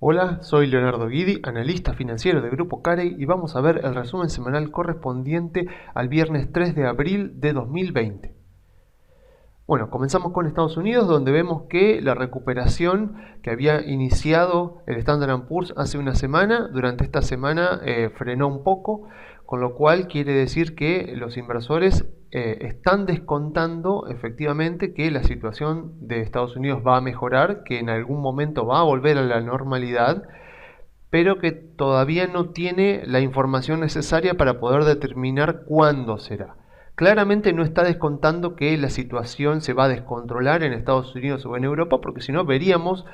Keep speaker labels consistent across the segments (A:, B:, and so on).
A: Hola, soy Leonardo Guidi, analista financiero de Grupo Carey y vamos a ver el resumen semanal correspondiente al viernes 3 de abril de 2020. Bueno, comenzamos con Estados Unidos, donde vemos que la recuperación que había iniciado el Standard & Poor's hace una semana, durante esta semana frenó un poco, con lo cual quiere decir que los inversores están descontando efectivamente que la situación de Estados Unidos va a mejorar, que en algún momento va a volver a la normalidad, pero que todavía no tiene la información necesaria para poder determinar cuándo será. Claramente no está descontando que la situación se va a descontrolar en Estados Unidos o en Europa, porque si no veríamos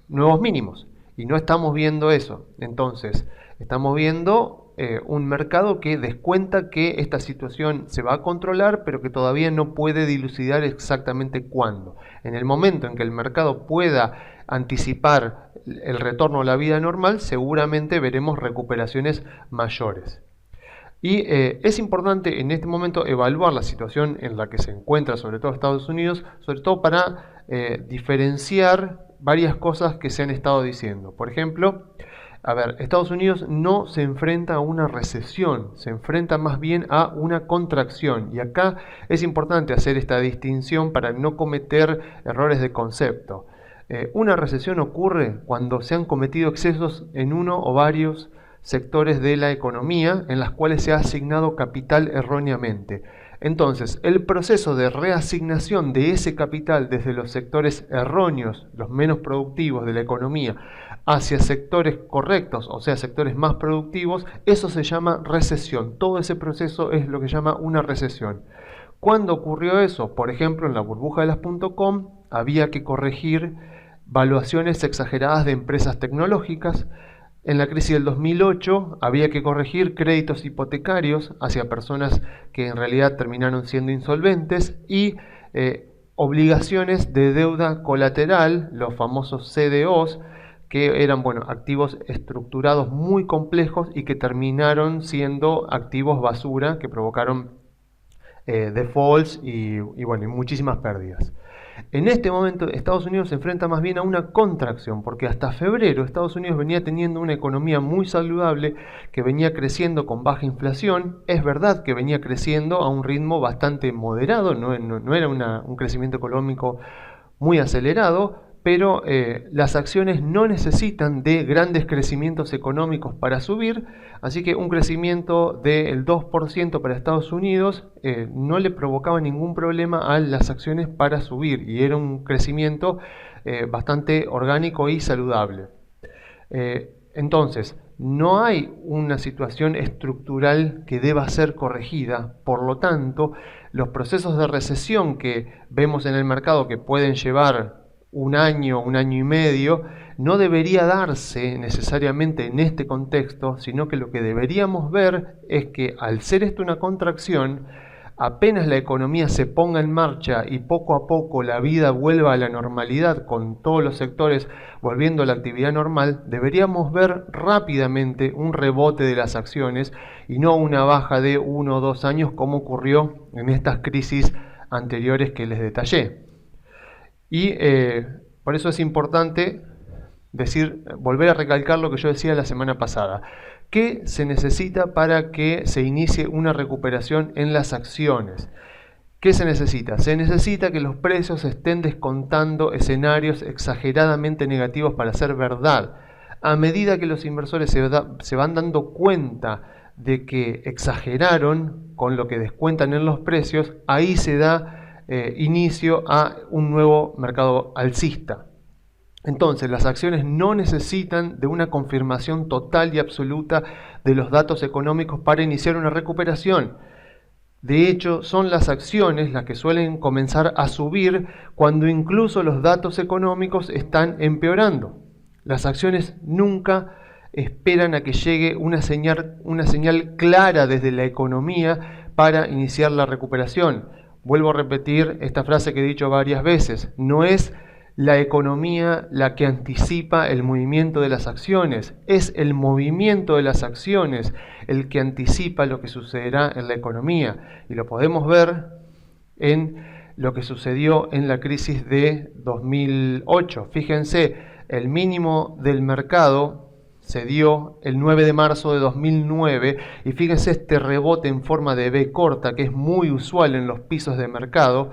A: nuevos mínimos. Y no estamos viendo eso. Entonces, estamos viendo un mercado que descuenta que esta situación se va a controlar, pero que todavía no puede dilucidar exactamente cuándo. En el momento en que el mercado pueda anticipar el retorno a la vida normal, seguramente veremos recuperaciones mayores. Y es importante en este momento evaluar la situación en la que se encuentra, sobre todo Estados Unidos, sobre todo para diferenciar varias cosas que se han estado diciendo. Por ejemplo, Estados Unidos no se enfrenta a una recesión, se enfrenta más bien a una contracción. Y acá es importante hacer esta distinción para no cometer errores de concepto. Una recesión ocurre cuando se han cometido excesos en uno o varios sectores de la economía en las cuales se ha asignado capital erróneamente. Entonces, el proceso de reasignación de ese capital desde los sectores erróneos, los menos productivos de la economía, hacia sectores correctos, o sea, sectores más productivos, eso se llama recesión. Todo ese proceso es lo que se llama una recesión. ¿Cuándo ocurrió eso? Por ejemplo, en la burbuja de las .com había que corregir valuaciones exageradas de empresas tecnológicas. En la crisis del 2008 había que corregir créditos hipotecarios hacia personas que en realidad terminaron siendo insolventes y obligaciones de deuda colateral, los famosos CDOs, que eran activos estructurados muy complejos y que terminaron siendo activos basura que provocaron defaults y muchísimas pérdidas. En este momento Estados Unidos se enfrenta más bien a una contracción, porque hasta febrero Estados Unidos venía teniendo una economía muy saludable, que venía creciendo con baja inflación. Es verdad que venía creciendo a un ritmo bastante moderado, no era un crecimiento económico muy acelerado, pero las acciones no necesitan de grandes crecimientos económicos para subir, así que un crecimiento del 2% para Estados Unidos no le provocaba ningún problema a las acciones para subir, y era un crecimiento bastante orgánico y saludable. Entonces, no hay una situación estructural que deba ser corregida, por lo tanto, los procesos de recesión que vemos en el mercado, que pueden llevar un año y medio, no debería darse necesariamente en este contexto, sino que lo que deberíamos ver es que, al ser esto una contracción, apenas la economía se ponga en marcha y poco a poco la vida vuelva a la normalidad, con todos los sectores volviendo a la actividad normal, deberíamos ver rápidamente un rebote de las acciones y no una baja de 1 o 2 años como ocurrió en estas crisis anteriores que les detallé. Y por eso es importante volver a recalcar lo que yo decía la semana pasada. ¿Qué se necesita para que se inicie una recuperación en las acciones? ¿Qué se necesita? Se necesita que los precios estén descontando escenarios exageradamente negativos para ser verdad. A medida que los inversores se van dando cuenta de que exageraron con lo que descuentan en los precios, ahí se da inicio a un nuevo mercado alcista. Entonces, las acciones no necesitan de una confirmación total y absoluta de los datos económicos para iniciar una recuperación. De hecho, son las acciones las que suelen comenzar a subir cuando incluso los datos económicos están empeorando. Las acciones nunca esperan a que llegue una señal clara desde la economía para iniciar la recuperación. Vuelvo a repetir esta frase que he dicho varias veces: no es la economía la que anticipa el movimiento de las acciones, es el movimiento de las acciones el que anticipa lo que sucederá en la economía. Y lo podemos ver en lo que sucedió en la crisis de 2008. Fíjense, El mínimo del mercado se dio el 9 de marzo de 2009 y fíjense este rebote en forma de V corta que es muy usual en los pisos de mercado.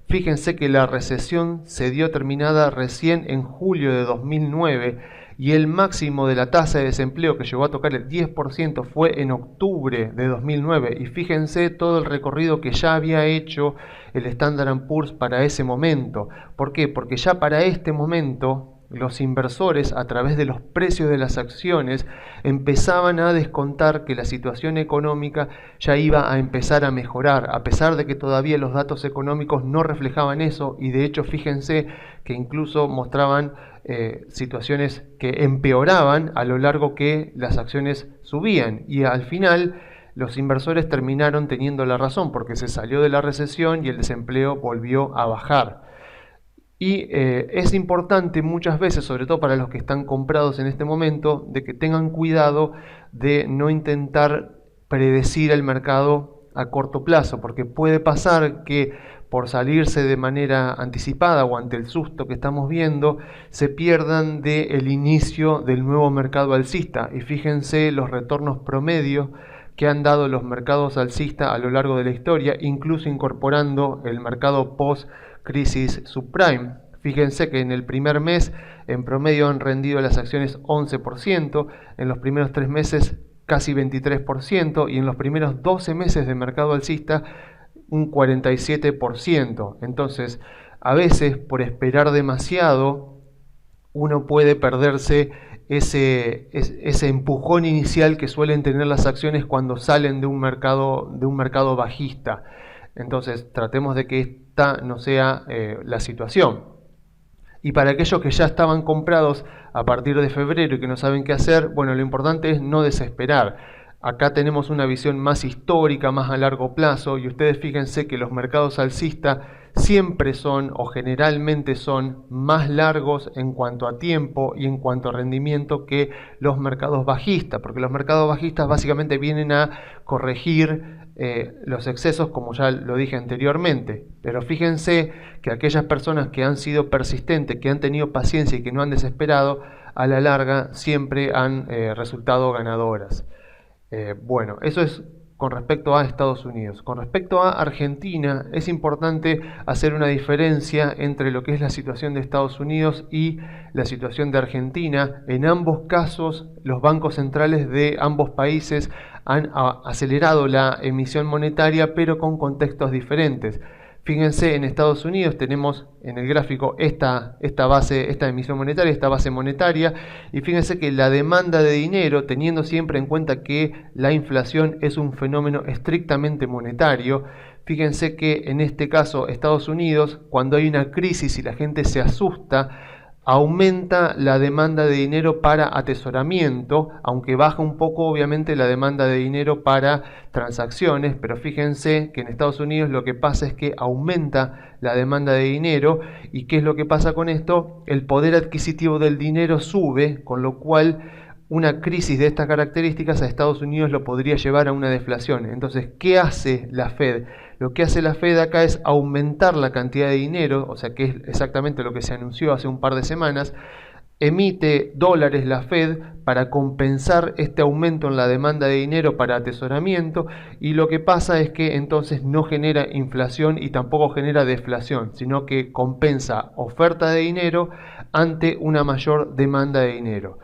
A: Fíjense que la recesión se dio terminada recién en julio de 2009 y el máximo de la tasa de desempleo que llegó a tocar el 10% fue en octubre de 2009 y fíjense todo el recorrido que ya había hecho el Standard & Poor's para ese momento. ¿Por qué? Porque ya para este momento los inversores, a través de los precios de las acciones, empezaban a descontar que la situación económica ya iba a empezar a mejorar, a pesar de que todavía los datos económicos no reflejaban eso, y de hecho fíjense que incluso mostraban situaciones que empeoraban a lo largo que las acciones subían, y al final los inversores terminaron teniendo la razón porque se salió de la recesión y el desempleo volvió a bajar. Y es importante muchas veces, sobre todo para los que están comprados en este momento, de que tengan cuidado de no intentar predecir el mercado a corto plazo, porque puede pasar que por salirse de manera anticipada o ante el susto que estamos viendo, se pierdan del inicio del nuevo mercado alcista. Y fíjense los retornos promedios que han dado los mercados alcistas a lo largo de la historia, incluso incorporando el mercado post-crisis subprime. Fíjense que en el primer mes en promedio han rendido las acciones 11%, en los primeros 3 meses casi 23% y en los primeros 12 meses de mercado alcista un 47%. Entonces, a veces por esperar demasiado uno puede perderse ese empujón inicial que suelen tener las acciones cuando salen de un mercado bajista. Entonces tratemos de que esta no sea la situación. Y para aquellos que ya estaban comprados a partir de febrero y que no saben qué hacer, bueno, lo importante es no desesperar. Acá tenemos una visión más histórica, más a largo plazo, y ustedes fíjense que los mercados alcistas siempre son o generalmente son más largos en cuanto a tiempo y en cuanto a rendimiento que los mercados bajistas, porque los mercados bajistas básicamente vienen a corregir los excesos, como ya lo dije anteriormente. Pero fíjense que aquellas personas que han sido persistentes, que han tenido paciencia y que no han desesperado, a la larga siempre han resultado ganadoras. Bueno, eso es con respecto a Estados Unidos. Con respecto a Argentina, es importante hacer una diferencia entre lo que es la situación de Estados Unidos y la situación de Argentina. En ambos casos, los bancos centrales de ambos países han acelerado la emisión monetaria, pero con contextos diferentes. Fíjense, en Estados Unidos tenemos en el gráfico esta emisión monetaria, esta base monetaria, y fíjense que la demanda de dinero, teniendo siempre en cuenta que la inflación es un fenómeno estrictamente monetario, fíjense que en este caso Estados Unidos, cuando hay una crisis y la gente se asusta, aumenta la demanda de dinero para atesoramiento, aunque baja un poco obviamente la demanda de dinero para transacciones, pero fíjense que en Estados Unidos lo que pasa es que aumenta la demanda de dinero. ¿Y qué es lo que pasa con esto? El poder adquisitivo del dinero sube, con lo cual una crisis de estas características a Estados Unidos lo podría llevar a una deflación. Entonces, ¿qué hace la Fed? Lo que hace la Fed acá es aumentar la cantidad de dinero, o sea que es exactamente lo que se anunció hace un par de semanas. Emite dólares la Fed para compensar este aumento en la demanda de dinero para atesoramiento, y lo que pasa es que entonces no genera inflación y tampoco genera deflación, sino que compensa oferta de dinero ante una mayor demanda de dinero.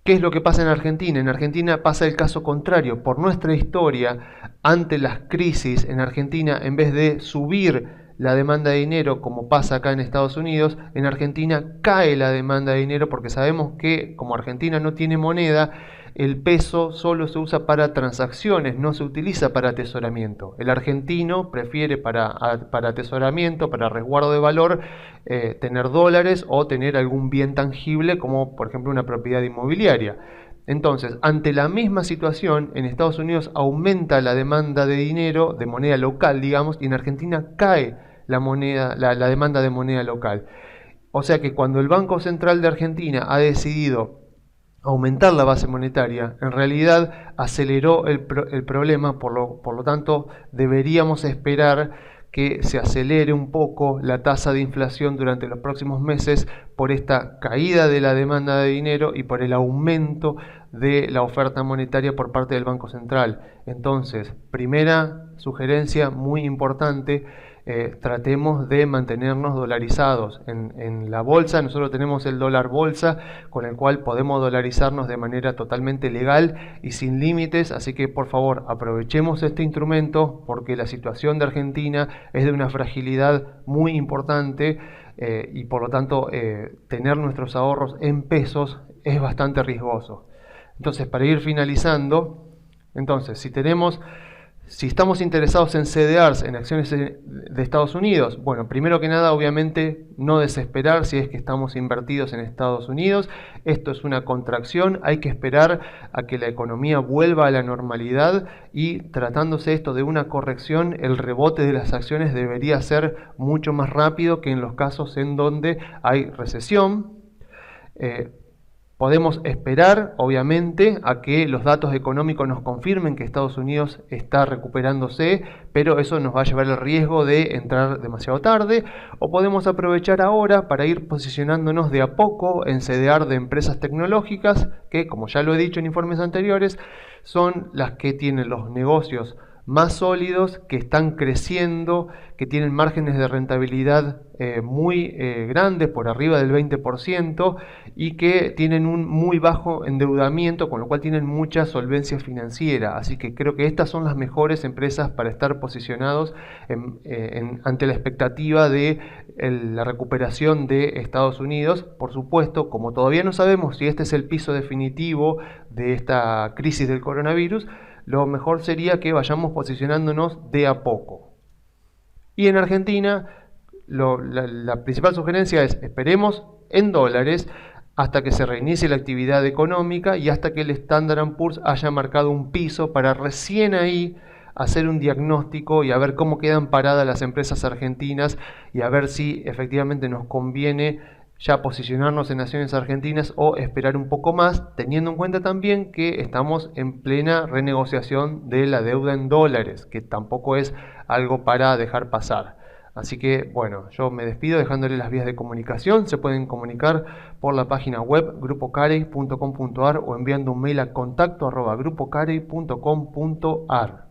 A: ¿Qué es lo que pasa en Argentina? En Argentina pasa el caso contrario. Por nuestra historia, ante las crisis en Argentina, en vez de subir la demanda de dinero como pasa acá en Estados Unidos, en Argentina cae la demanda de dinero, porque sabemos que como Argentina no tiene moneda, el peso solo se usa para transacciones, no se utiliza para atesoramiento. El argentino prefiere para atesoramiento, para resguardo de valor, tener dólares o tener algún bien tangible como por ejemplo una propiedad inmobiliaria. Entonces, ante la misma situación, en Estados Unidos aumenta la demanda de dinero, de moneda local, digamos, y en Argentina cae la demanda de moneda local. O sea que cuando el Banco Central de Argentina ha decidido aumentar la base monetaria, en realidad aceleró el problema, por lo tanto deberíamos esperar que se acelere un poco la tasa de inflación durante los próximos meses por esta caída de la demanda de dinero y por el aumento de la oferta monetaria por parte del Banco Central. Entonces, primera sugerencia muy importante, tratemos de mantenernos dolarizados. En la bolsa nosotros tenemos el dólar bolsa, con el cual podemos dolarizarnos de manera totalmente legal y sin límites, así que por favor aprovechemos este instrumento porque la situación de Argentina es de una fragilidad muy importante y por lo tanto tener nuestros ahorros en pesos es bastante riesgoso. Entonces, para ir finalizando, entonces si estamos interesados en CDRs, en acciones de Estados Unidos, bueno, primero que nada, obviamente, no desesperar si es que estamos invertidos en Estados Unidos. Esto es una contracción, hay que esperar a que la economía vuelva a la normalidad y tratándose esto de una corrección, el rebote de las acciones debería ser mucho más rápido que en los casos en donde hay recesión. Podemos esperar, obviamente, a que los datos económicos nos confirmen que Estados Unidos está recuperándose, pero eso nos va a llevar el riesgo de entrar demasiado tarde, o podemos aprovechar ahora para ir posicionándonos de a poco en CDR de empresas tecnológicas, que, como ya lo he dicho en informes anteriores, son las que tienen los negocios más sólidos, que están creciendo, que tienen márgenes de rentabilidad muy grandes, por arriba del 20%, y que tienen un muy bajo endeudamiento, con lo cual tienen mucha solvencia financiera. Así que creo que estas son las mejores empresas para estar posicionados ante la expectativa de la recuperación de Estados Unidos. Por supuesto, como todavía no sabemos si este es el piso definitivo de esta crisis del coronavirus, lo mejor sería que vayamos posicionándonos de a poco. Y en Argentina, la principal sugerencia es esperemos en dólares hasta que se reinicie la actividad económica y hasta que el Standard & Poor's haya marcado un piso para recién ahí hacer un diagnóstico y a ver cómo quedan paradas las empresas argentinas y a ver si efectivamente nos conviene ya posicionarnos en acciones argentinas o esperar un poco más, teniendo en cuenta también que estamos en plena renegociación de la deuda en dólares, que tampoco es algo para dejar pasar. Así que, bueno, yo me despido dejándole las vías de comunicación. Se pueden comunicar por la página web grupocarey.com.ar o enviando un mail a contacto@grupocarey.com.ar.